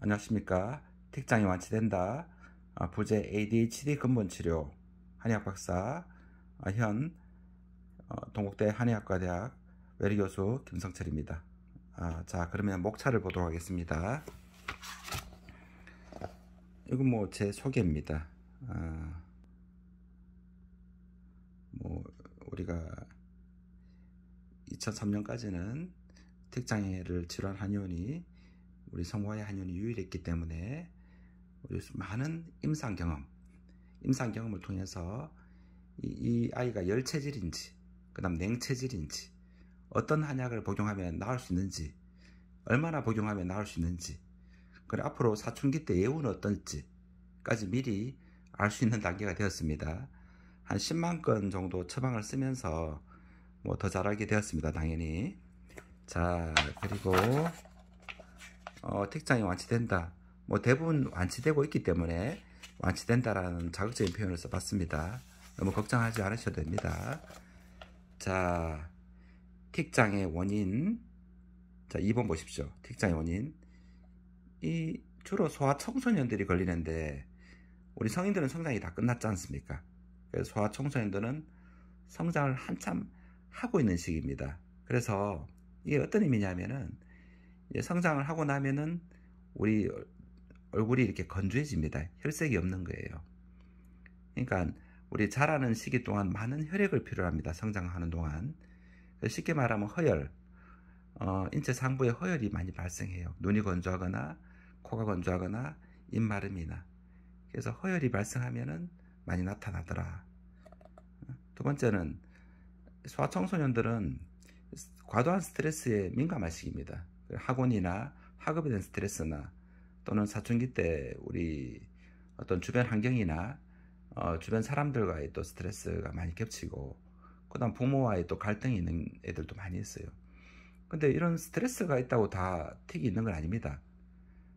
안녕하십니까. 틱장이 완치된다. 부재 ADHD 근본 치료 한의학 박사, 현 동국대 한의학과대학 외래 교수 김성철입니다. 자, 그러면 목차를 보도록 하겠습니다. 이건 뭐 제 소개입니다. 우리가 2003년까지는 틱장애를 치료한 한의원이 우리 성모의 한의원이 유일했기 때문에 우리 많은 임상 경험을 통해서 이 아이가 열체질인지, 그 다음 냉체질인지, 어떤 한약을 복용하면 나을 수 있는지, 얼마나 복용하면 나을 수 있는지, 그리고 앞으로 사춘기 때 예후는 어떨지까지 미리 알 수 있는 단계가 되었습니다. 한 10만 건 정도 처방을 쓰면서 뭐 더 잘하게 되었습니다. 당연히. 자, 그리고 틱장이 완치된다. 뭐 대부분 완치되고 있기 때문에 완치된다라는 자극적인 표현을 써봤습니다. 너무 걱정하지 않으셔도 됩니다. 자, 틱장의 원인. 자, 2번 보십시오. 틱장의 원인. 이 주로 소아청소년들이 걸리는데 우리 성인들은 성장이 다 끝났지 않습니까? 그래서 소아청소년들은 성장을 한참 하고 있는 시기입니다. 그래서 이게 어떤 의미냐면은 성장을 하고 나면은 우리 얼굴이 이렇게 건조해집니다. 혈색이 없는 거예요. 그러니까 우리 자라는 시기 동안 많은 혈액을 필요로 합니다. 성장하는 동안. 쉽게 말하면 허열, 인체 상부에 허열이 많이 발생해요. 눈이 건조하거나 코가 건조하거나 입마름이나. 그래서 허열이 발생하면은 많이 나타나더라. 두 번째는 소아청소년들은 과도한 스트레스에 민감한 시기입니다. 학원이나 학업에 대한 스트레스나 또는 사춘기 때 우리 어떤 주변 환경이나 주변 사람들과의 또 스트레스가 많이 겹치고, 그 다음 부모와의 또 갈등이 있는 애들도 많이 있어요. 근데 이런 스트레스가 있다고 다 틱이 있는 건 아닙니다.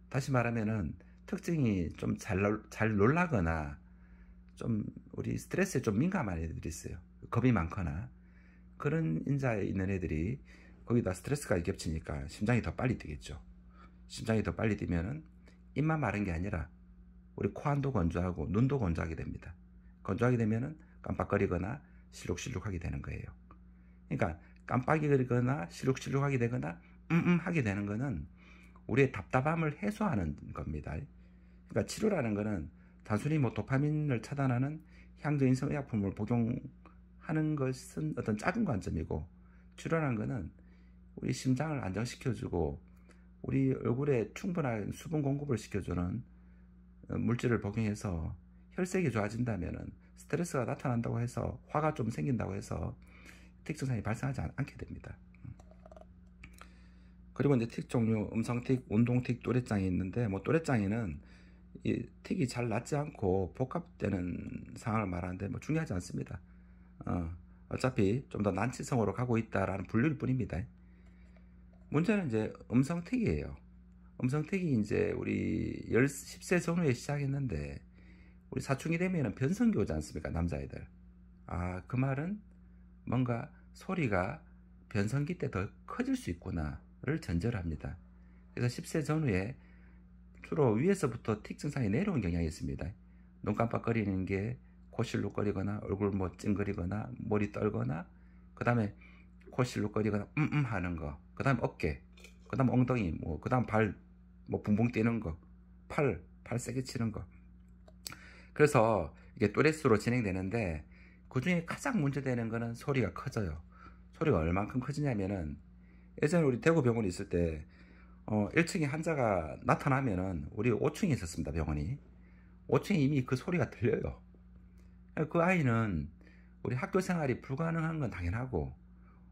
다시 말하면은 특징이 좀 잘 놀라거나 좀 우리 스트레스에 좀 민감한 애들이 있어요. 겁이 많거나 그런 인자에 있는 애들이 거기다 스트레스가 겹치니까 심장이 더 빨리 뛰겠죠. 심장이 더 빨리 뛰면은 입만 마른 게 아니라 우리 코 안도 건조하고 눈도 건조하게 됩니다. 건조하게 되면은 깜빡거리거나 실룩실룩하게 되는 거예요. 그러니까 깜빡거리거나 실룩실룩하게 되거나 하게 되는 거는 우리의 답답함을 해소하는 겁니다. 그러니까 치료라는 거는 단순히 뭐 도파민을 차단하는 향정인성 의약품을 복용하는 것은 어떤 작은 관점이고, 치료라는 거는 우리 심장을 안정시켜주고 우리 얼굴에 충분한 수분 공급을 시켜주는 물질을 복용해서 혈색이 좋아진다면은 스트레스가 나타난다고 해서 화가 좀 생긴다고 해서 틱 증상이 발생하지 않게 됩니다. 그리고 이제 틱 종류, 음성틱, 운동틱, 또래장애 있는데, 뭐 또래장애는 이 틱이 잘 낫지 않고 복합되는 상황을 말하는데 뭐 중요하지 않습니다. 어차피 좀 더 난치성으로 가고 있다라는 분류일 뿐입니다. 문제는 이제 음성틱이에요. 음성틱이 이제 우리 10세 전후에 시작했는데 우리 사춘기 되면은 변성기 오지 않습니까? 남자애들. 그 말은 뭔가 소리가 변성기 때 더 커질 수 있구나를 전제를 합니다. 그래서 10세 전후에 주로 위에서부터 틱 증상이 내려온 경향이 있습니다. 눈 깜빡거리는 게, 코 실룩거리거나 얼굴 뭐 찡그리거나 머리 떨거나, 그 다음에 코 실룩거리거나 하는 거, 그 다음 어깨, 그 다음 엉덩이, 뭐 그 다음 발 뭐 붕붕 뛰는 거, 팔 세게 치는 거. 그래서 이게 또래수로 진행되는데 그 중에 가장 문제되는 거는 소리가 커져요. 소리가 얼만큼 커지냐면은, 예전에 우리 대구병원에 있을 때 1층에 환자가 나타나면은 우리 5층에 있었습니다. 병원이 5층에 이미 그 소리가 들려요. 그 아이는 우리 학교 생활이 불가능한 건 당연하고,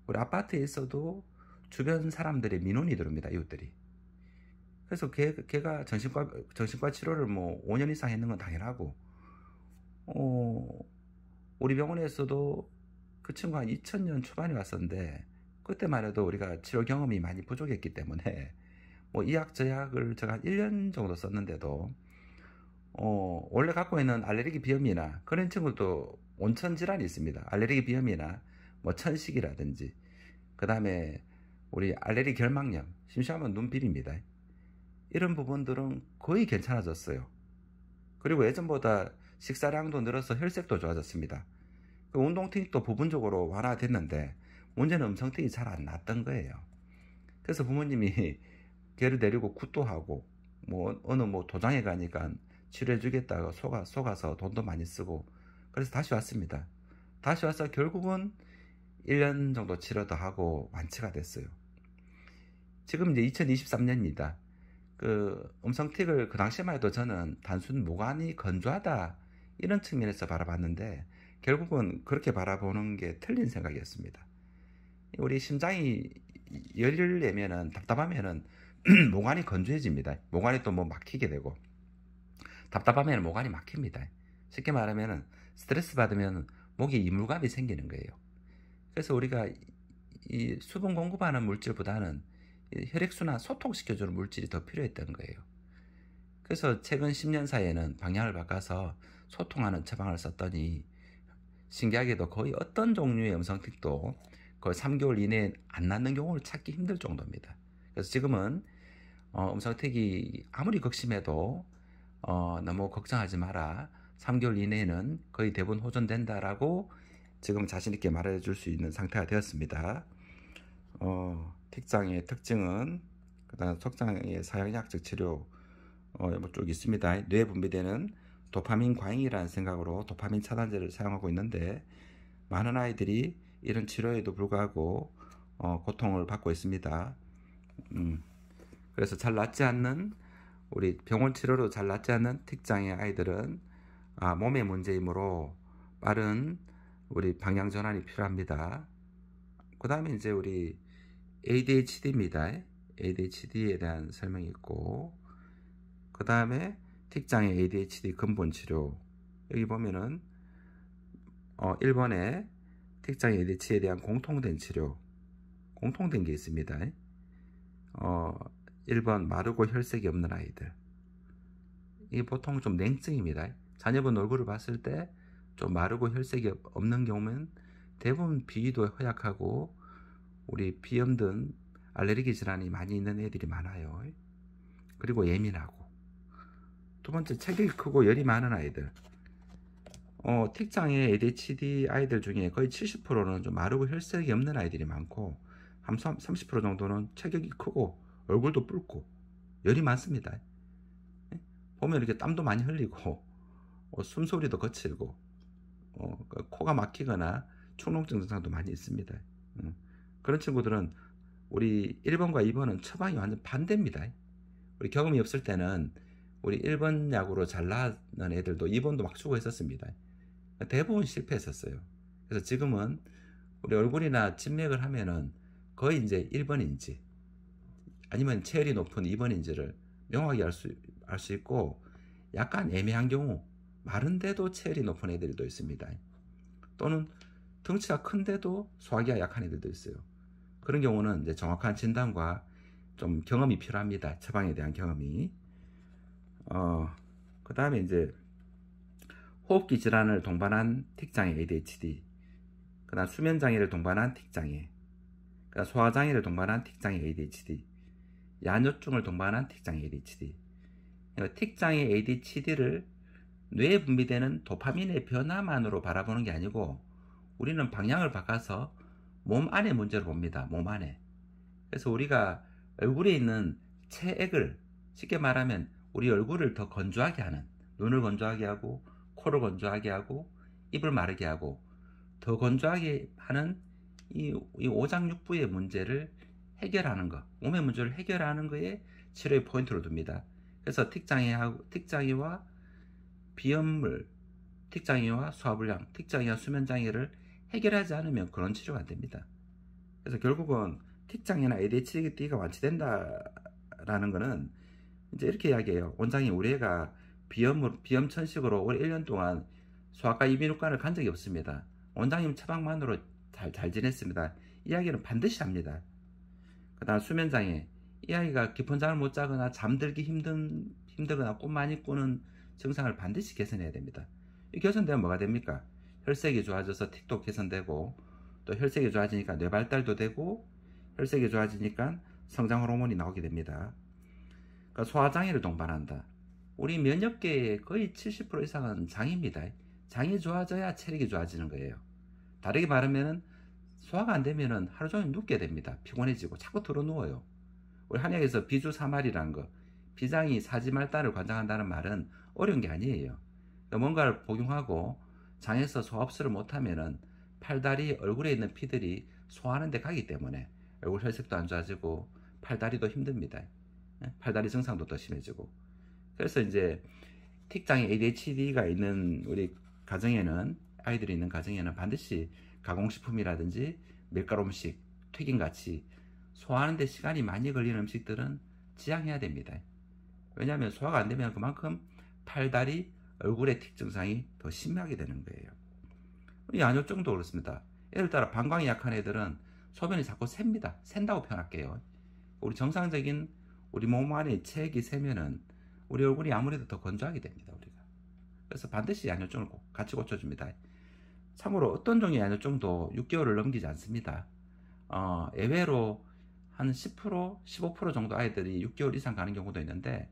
우리 아파트에 있어도 주변 사람들의 민원이 들어옵니다. 이웃들이. 그래서 걔가 정신과 치료를 뭐 5년 이상 했는 건 당연하고, 우리 병원에서도 그 친구가 한 2000년 초반에 왔었는데 그때만 해도 우리가 치료 경험이 많이 부족했기 때문에 뭐 이약 저약을 제가 한 1년 정도 썼는데도 원래 갖고 있는 알레르기 비염이나 그런 친구도 온천 질환이 있습니다. 알레르기 비염이나 뭐 천식이라든지, 그 다음에 우리 알레르기 결막염, 심심하면 눈 비립니다. 이런 부분들은 거의 괜찮아졌어요. 그리고 예전보다 식사량도 늘어서 혈색도 좋아졌습니다. 그 운동틱도 부분적으로 완화됐는데 문제는 음성틱이 잘 안 났던 거예요. 그래서 부모님이 걔를 데리고 굿도 하고 뭐 어느 뭐 도장에 가니까 치료해 주겠다고 속아서 돈도 많이 쓰고 그래서 다시 왔습니다. 다시 와서 결국은 1년 정도 치료도 하고 완치가 됐어요. 지금 이제 2023년입니다. 그 음성틱을 그 당시만 해도 저는 단순 모관이 건조하다 이런 측면에서 바라봤는데 결국은 그렇게 바라보는 게 틀린 생각이었습니다. 우리 심장이 열리려면은 답답하면은 모관이 건조해집니다. 모관이 또 뭐 막히게 되고 답답하면 모관이 막힙니다. 쉽게 말하면은 스트레스 받으면 목에 이물감이 생기는 거예요. 그래서 우리가 이 수분 공급하는 물질보다는 혈액순환 소통시켜주는 물질이 더 필요했던 거예요. 그래서 최근 10년 사이에는 방향을 바꿔서 소통하는 처방을 썼더니 신기하게도 거의 어떤 종류의 음성틱도 거의 3개월 이내에 안 낫는 경우를 찾기 힘들 정도입니다. 그래서 지금은 음성틱이 아무리 극심해도 너무 걱정하지 마라. 3개월 이내에는 거의 대부분 호전된다라고 지금 자신있게 말해줄 수 있는 상태가 되었습니다. 틱장의 특징은 그다음 속장의 사용약적 치료 쭉 있습니다. 뇌에 분비되는 도파민 과잉이라는 생각으로 도파민 차단제를 사용하고 있는데 많은 아이들이 이런 치료에도 불구하고 고통을 받고 있습니다. 그래서 잘 낫지 않는 우리 병원 치료로 잘 낫지 않는 틱장의 아이들은 몸의 문제이므로 빠른 우리 방향 전환이 필요합니다. 그 다음에 이제 우리 ADHD입니다. ADHD에 대한 설명이 있고 그 다음에 틱장의 ADHD 근본 치료 여기 보면은 1번에 틱장의 ADHD에 대한 공통된 치료 공통된 게 있습니다. 1번 마르고 혈색이 없는 아이들 이게 보통 좀 냉증입니다. 자녀분 얼굴을 봤을 때 좀 마르고 혈색이 없는 경우는 대부분 비위도 허약하고 우리 비염 등 알레르기 질환이 많이 있는 애들이 많아요. 그리고 예민하고 두 번째 체격이 크고 열이 많은 아이들 틱장의 ADHD 아이들 중에 거의 70%는 좀 마르고 혈색이 없는 아이들이 많고 한 30% 정도는 체격이 크고 얼굴도 붉고 열이 많습니다. 보면 이렇게 땀도 많이 흘리고 숨소리도 거칠고 코가 막히거나 축농증 증상도 많이 있습니다. 그런 친구들은 우리 1번과 2번은 처방이 완전 반대입니다. 우리 경험이 없을 때는 우리 1번 약으로 잘 나은 애들도 2번도 막 주고 했었습니다. 대부분 실패했었어요. 그래서 지금은 우리 얼굴이나 진맥을 하면은 거의 이제 1번인지 아니면 체열이 높은 2번인지를 명확히 알 수 있고 약간 애매한 경우 마른데도 체열이 높은 애들도 있습니다. 또는 덩치가 큰데도 소화기가 약한 애들도 있어요. 그런 경우는 이제 정확한 진단과 좀 경험이 필요합니다. 처방에 대한 경험이. 그 다음에 이제 호흡기 질환을 동반한 틱장애 ADHD, 그 다음 수면장애를 동반한 틱장애, 그 다음 소화장애를 동반한 틱장애 ADHD, 야뇨증을 동반한 틱장애 ADHD. 틱장애 ADHD를 뇌에 분비되는 도파민의 변화만으로 바라보는 게 아니고 우리는 방향을 바꿔서 몸 안의 문제를 봅니다. 몸 안에. 그래서 우리가 얼굴에 있는 체액을 쉽게 말하면 우리 얼굴을 더 건조하게 하는 눈을 건조하게 하고 코를 건조하게 하고 입을 마르게 하고 더 건조하게 하는 이 오장육부의 문제를 해결하는 것, 몸의 문제를 해결하는 것에 치료의 포인트를 둡니다. 그래서 틱장애와 비염을, 틱장애와 소화불량, 틱장애와 수면장애를 해결하지 않으면 그런 치료가 안 됩니다. 그래서 결국은 틱장애나 ADHD가 완치된다라는 거는 이제 이렇게 이야기해요. 원장님, 우리 애가 비염 천식으로 올해 1년 동안 소아과 이비인후과를 간 적이 없습니다. 원장님 처방만으로 잘 지냈습니다. 이야기는 반드시 합니다. 그 다음 수면장애, 이 아이가 깊은 잠을 못 자거나 잠들기 힘들거나 꿈 많이 꾸는 증상을 반드시 개선해야 됩니다. 이 개선되면 뭐가 됩니까? 혈색이 좋아져서 틱도 개선되고 또 혈색이 좋아지니까 뇌발달도 되고 혈색이 좋아지니까 성장 호르몬이 나오게 됩니다. 그러니까 소화장애를 동반한다. 우리 면역계의 거의 70% 이상은 장입니다. 장이 좋아져야 체력이 좋아지는 거예요. 다르게 말하면 소화가 안 되면 하루 종일 눕게 됩니다. 피곤해지고 자꾸 들어 누워요. 우리 한약에서 비주사말이라는 거, 비장이 사지말단을 관장한다는 말은 어려운 게 아니에요. 뭔가를 복용하고 장에서 소화흡수를 못하면은 팔다리, 얼굴에 있는 피들이 소화하는 데 가기 때문에 얼굴 혈색도 안 좋아지고 팔다리도 힘듭니다. 팔다리 증상도 더 심해지고. 그래서 이제 틱장애 ADHD가 있는 우리 가정에는, 아이들이 있는 가정에는 반드시 가공식품이라든지 밀가루 음식, 튀김같이 소화하는 데 시간이 많이 걸리는 음식들은 지양해야 됩니다. 왜냐하면 소화가 안 되면 그만큼 팔다리, 얼굴의 틱 증상이 더 심하게 되는 거예요. 이 안효증도 그렇습니다. 예를 따라 방광이 약한 애들은 소변이 자꾸 셉니다. 샌다고 표현할게요. 우리 정상적인 우리 몸 안에 체액이 세면은 우리 얼굴이 아무래도 더 건조하게 됩니다. 우리가. 그래서 반드시 안효증을 같이 고쳐줍니다. 참고로 어떤 종류의 안효증도 6개월을 넘기지 않습니다. 예외로 한 10%, 15% 정도 아이들이 6개월 이상 가는 경우도 있는데,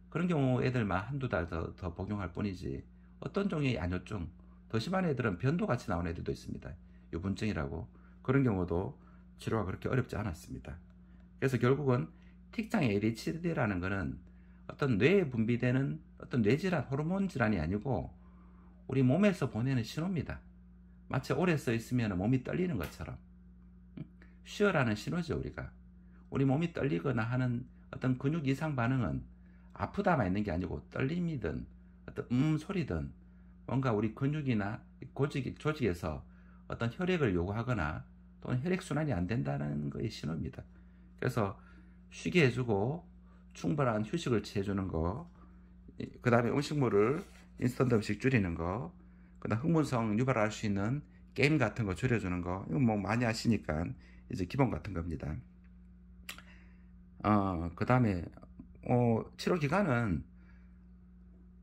그런 경우 애들만 한두 달 더 복용할 뿐이지, 어떤 종류의 안효증, 더 심한 애들은 변도 같이 나오는 애들도 있습니다. 유분증이라고. 그런 경우도 치료가 그렇게 어렵지 않았습니다. 그래서 결국은 틱장애 ADHD라는 거는 어떤 뇌에 분비되는 어떤 뇌질환, 호르몬 질환이 아니고 우리 몸에서 보내는 신호입니다. 마치 오래 써 있으면 몸이 떨리는 것처럼. 쉬어라는 신호죠, 우리가. 우리 몸이 떨리거나 하는 어떤 근육 이상 반응은 아프다만 있는 게 아니고 떨림이든 어떤 소리든 뭔가 우리 근육이나 조직에서 어떤 혈액을 요구하거나 또는 혈액순환이 안 된다는 것의 신호입니다. 그래서 쉬게 해주고 충분한 휴식을 취해주는 거, 그 다음에 음식물을 인스턴트 음식 줄이는 거, 그 다음 흥분성 유발할 수 있는 게임 같은 거 줄여주는 거, 이건 뭐 많이 하시니까 이제 기본 같은 겁니다. 그 다음에 치료 기간은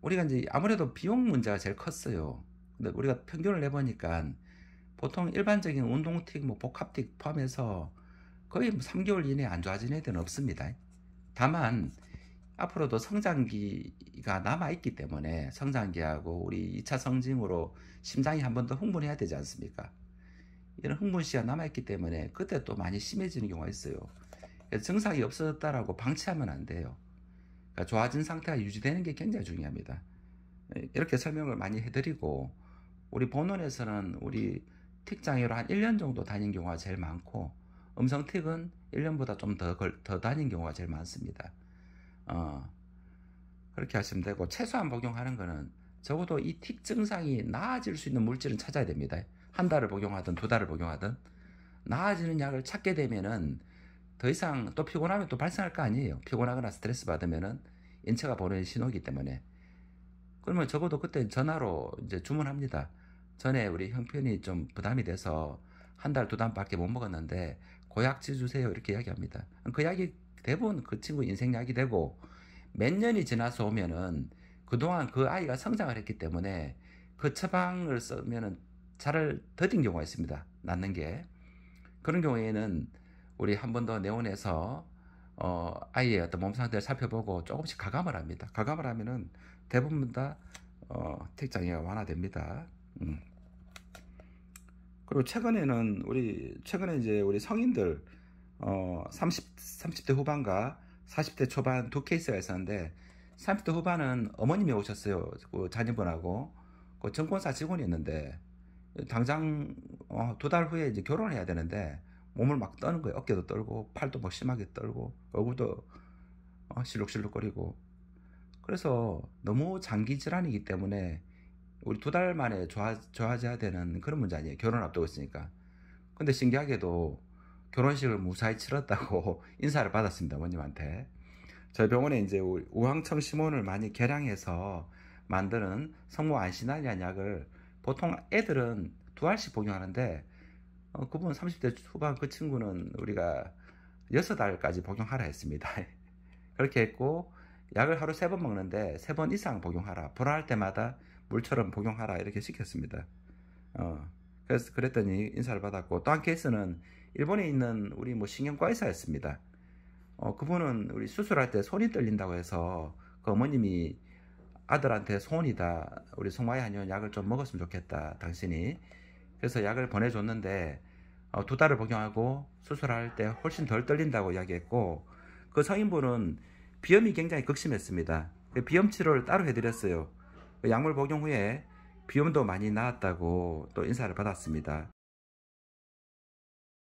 우리가 이제 아무래도 비용 문제가 제일 컸어요. 근데 우리가 평균을 내보니까 보통 일반적인 운동틱, 뭐 복합틱 포함해서 거의 3개월 이내에 안 좋아진 애들은 없습니다. 다만 앞으로도 성장기가 남아있기 때문에 성장기하고 우리 2차 성징으로 심장이 한 번 더 흥분해야 되지 않습니까? 이런 흥분시가 남아있기 때문에 그때 또 많이 심해지는 경우가 있어요. 그래서 증상이 없어졌다라고 방치하면 안 돼요. 그러니까 좋아진 상태가 유지되는 게 굉장히 중요합니다. 이렇게 설명을 많이 해드리고, 우리 본원에서는 우리 틱장애로 한 1년 정도 다닌 경우가 제일 많고, 음성틱은 1년보다 좀 더 다닌 경우가 제일 많습니다. 그렇게 하시면 되고, 최소한 복용하는 거는 적어도 이 틱 증상이 나아질 수 있는 물질은 찾아야 됩니다. 한 달을 복용하든 두 달을 복용하든 나아지는 약을 찾게 되면은 더 이상 또 피곤하면 또 발생할 거 아니에요. 피곤하거나 스트레스 받으면은 인체가 보내는 신호이기 때문에. 그러면 적어도 그때 전화로 이제 주문합니다. 전에 우리 형편이 좀 부담이 돼서 한 달, 두 달밖에 못 먹었는데 그 약지 주세요. 이렇게 이야기합니다. 그 약이 대부분 그 친구 인생 약이 되고, 몇 년이 지나서 오면은 그동안 그 아이가 성장을 했기 때문에 그 처방을 쓰면은 잘 더딘 경우가 있습니다. 낫는 게. 그런 경우에는 우리 한 번 더 내원해서 아이의 어떤 몸 상태를 살펴보고 조금씩 가감을 합니다. 가감을 하면은 대부분 다 틱장애가 완화됩니다. 그리고 최근에 이제 우리 성인들 30대 후반과 40대 초반 두 케이스가 있었는데, 30대 후반은 어머님이 오셨어요. 그 자녀분하고 그 증권사 직원이었는데, 당장 두 달 후에 이제 결혼을 해야 되는데 몸을 막 떠는 거예요. 어깨도 떨고 팔도 뭐 심하게 떨고 얼굴도 실룩실룩거리고. 그래서 너무 장기 질환이기 때문에 우리 두 달 만에 좋아져야 되는 그런 문제 아니에요. 결혼 앞두고 있으니까. 근데 신기하게도 결혼식을 무사히 치렀다고 인사를 받았습니다. 어머님한테. 저희 병원에 이제 우황청 시몬을 많이 계량해서 만드는 성모 안시날이라는 약을 보통 애들은 2알씩 복용하는데, 그분 30대 후반 그 친구는 우리가 6알까지 복용하라 했습니다. 그렇게 했고, 약을 하루 3번 먹는데 3번 이상 복용하라. 불안할 때마다 물처럼 복용하라. 이렇게 시켰습니다. 그래서 그랬더니 인사를 받았고, 또 한 케이스는 일본에 있는 우리 뭐 신경과 의사였습니다. 그분은 우리 수술할 때 손이 떨린다고 해서 그 어머님이 아들한테 소원이다. 우리 송화에 한의원 약을 좀 먹었으면 좋겠다. 당신이. 그래서 약을 보내줬는데 2달을 복용하고 수술할 때 훨씬 덜 떨린다고 이야기했고 그 성인분은 비염이 굉장히 극심했습니다. 비염 치료를 따로 해드렸어요. 약물 복용 후에 비염도 많이 나았다고 또 인사를 받았습니다.